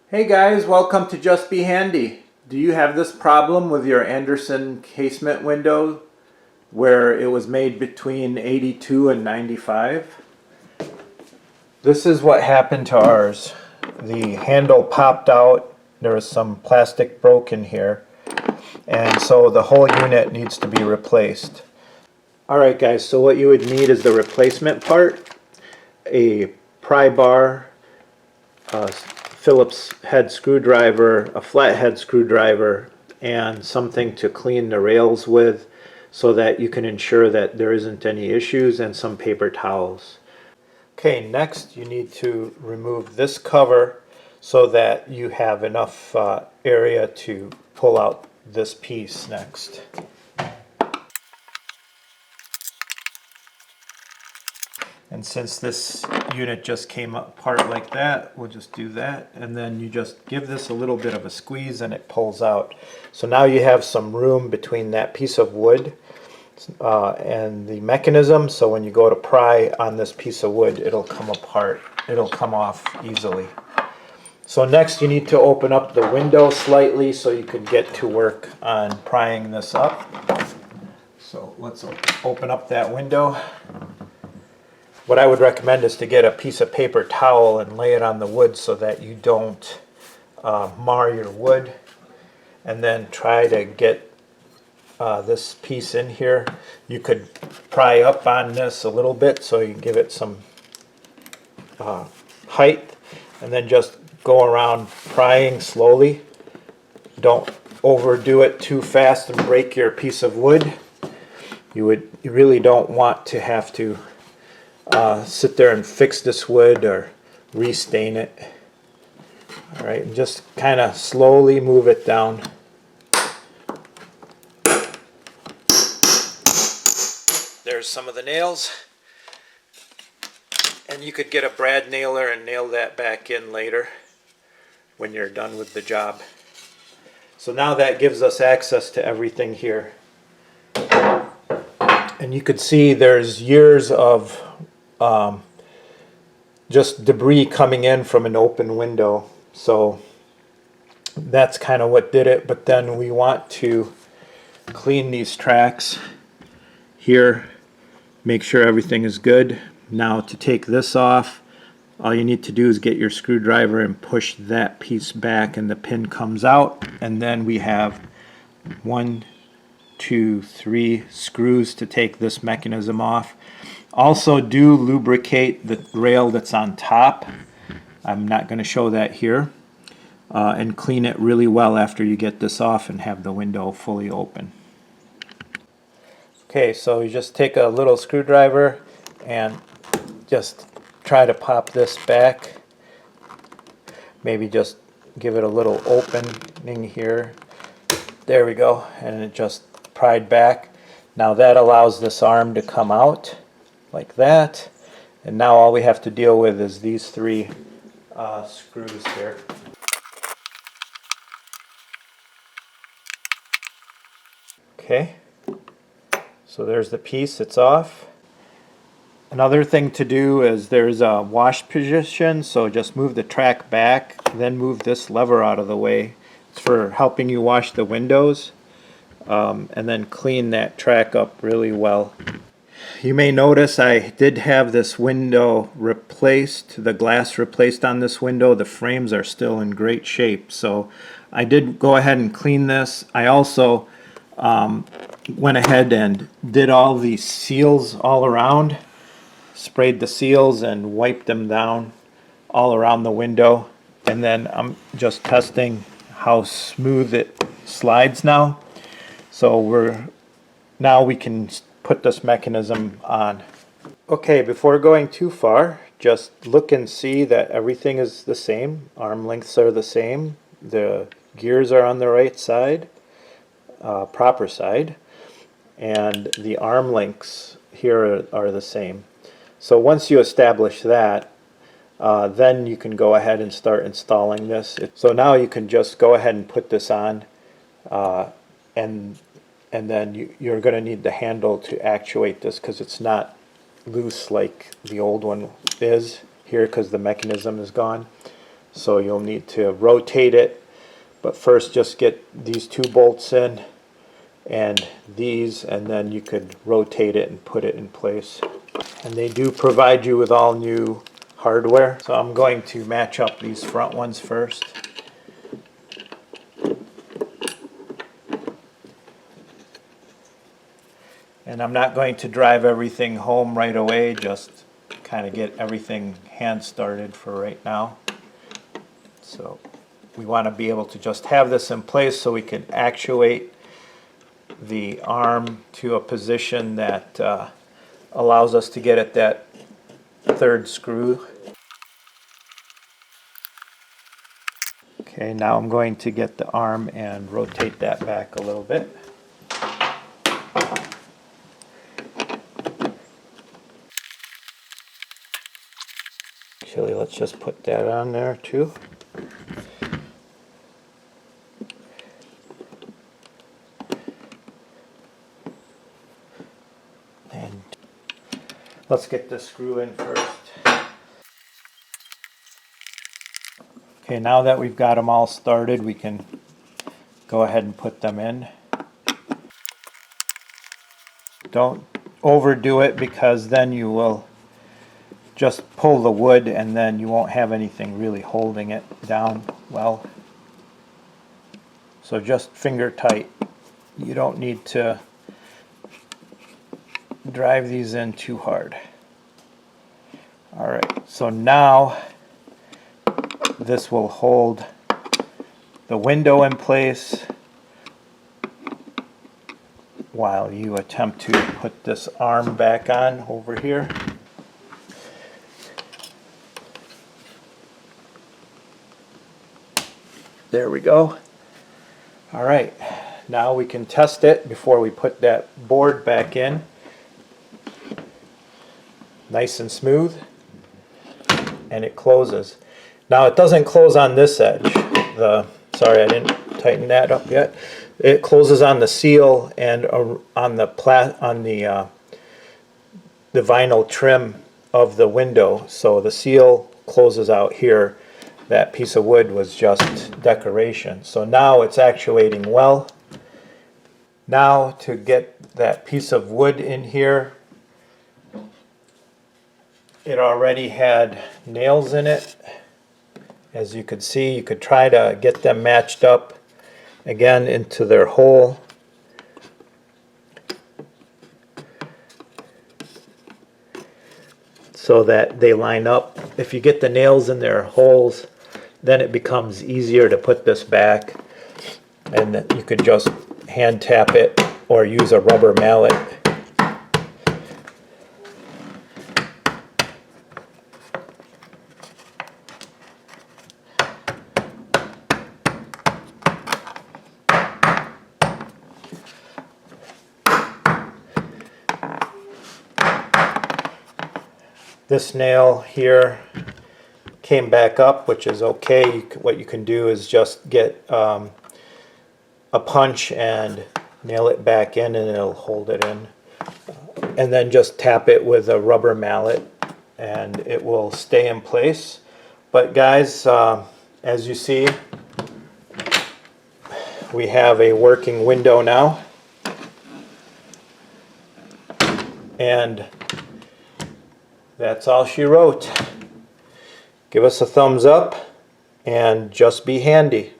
Hey guys, welcome to Just Be Handy. Do you have this problem with your Andersen casement window where it was made between 82 and 95? This is what happened to ours. The handle popped out, there was some plastic broken here, and so the whole unit needs to be replaced. Alright guys, so what you would need is the replacement part, a pry bar, Phillips head screwdriver, a flathead screwdriver, and something to clean the rails with so that you can ensure that there isn't any issues, and some paper towels. Okay, next you need to remove this cover so that you have enough area to pull out this piece next. And since this unit just came apart like that, we'll just do that, and then you just give this a little bit of a squeeze and it pulls out. So now you have some room between that piece of wood and the mechanism, so when you go to pry on this piece of wood, it'll come apart, it'll come off easily. So next you need to open up the window slightly so you can get to work on prying this up. So let's open up that window. What I would recommend is to get a piece of paper towel and lay it on the wood so that you don't mar your wood. And then try to get this piece in here. You could pry up on this a little bit so you give it some height, and then just go around prying slowly. Don't overdo it too fast and break your piece of wood. You really don't want to have to sit there and fix this wood or restain it. Alright, and just kind of slowly move it down. There's some of the nails. And you could get a brad nailer and nail that back in later when you're done with the job. So now that gives us access to everything here. And you could see there's years of just debris coming in from an open window, so that's kind of what did it. But then we want to clean these tracks here, make sure everything is good. Now to take this off, all you need to do is get your screwdriver and push that piece back and the pin comes out, and then we have 1, 2, 3 screws to take this mechanism off. Also do lubricate the rail that's on top. I'm not going to show that here. And clean it really well after you get this off and have the window fully open. Okay, so you just take a little screwdriver and just try to pop this back. Maybe just give it a little opening here. There we go, and it just pried back. Now that allows this arm to come out like that, and now all we have to deal with is these 3 screws here. Okay, so there's the piece, it's off. Another thing to do is there's a wash position, so just move the track back, then move this lever out of the way. It's for helping you wash the windows, and then clean that track up really well. You may notice I did have this window replaced, the glass replaced on this window. The frames are still in great shape, so I did go ahead and clean this. I also went ahead and did all the seals all around, sprayed the seals and wiped them down all around the window, and then I'm just testing how smooth it slides now. So now we can put this mechanism on. Okay, before going too far, just look and see that everything is the same. Arm lengths are the same. The gears are on the right side, proper side, and the arm lengths here are the same. So once you establish that, then you can go ahead and start installing this. So now you can just go ahead and put this on, and then you're going to need the handle to actuate this, because it's not loose like the old one is here, because the mechanism is gone. so you'll need to rotate it. But first just get these 2 bolts in and these, and then you could rotate it and put it in place. And they do provide you with all new hardware. So I'm going to match up these front ones first. And I'm not going to drive everything home right away, just kind of get everything hand started for right now. So we want to be able to just have this in place so we can actuate the arm to a position that allows us to get at that 3rd screw. Okay, now I'm going to get the arm and rotate that back a little bit. Actually, let's just put that on there too. And let's get the screw in first. Okay, now that we've got them all started, we can go ahead and put them in. Don't overdo it, because then you will just pull the wood and then you won't have anything really holding it down well. So just finger tight. You don't need to drive these in too hard. Alright, so now this will hold the window in place while you attempt to put this arm back on over here. There we go. Alright, now we can test it before we put that board back in. Nice and smooth, and it closes. Now it doesn't close on this edge. Sorry, I didn't tighten that up yet. It closes on the seal and on the vinyl trim of the window. So the seal closes out here. That piece of wood was just decoration. So now it's actuating well. Now to get that piece of wood in here, it already had nails in it. As you could see, you could try to get them matched up again into their hole. So that they line up. If you get the nails in their holes, then it becomes easier to put this back, and you could just hand tap it or use a rubber mallet. This nail here came back up, which is okay. What you can do is just get a punch and nail it back in, and it'll hold it in. And then just tap it with a rubber mallet and it will stay in place. But guys, as you see, we have a working window now. And that's all she wrote. Give us a thumbs up and just be handy.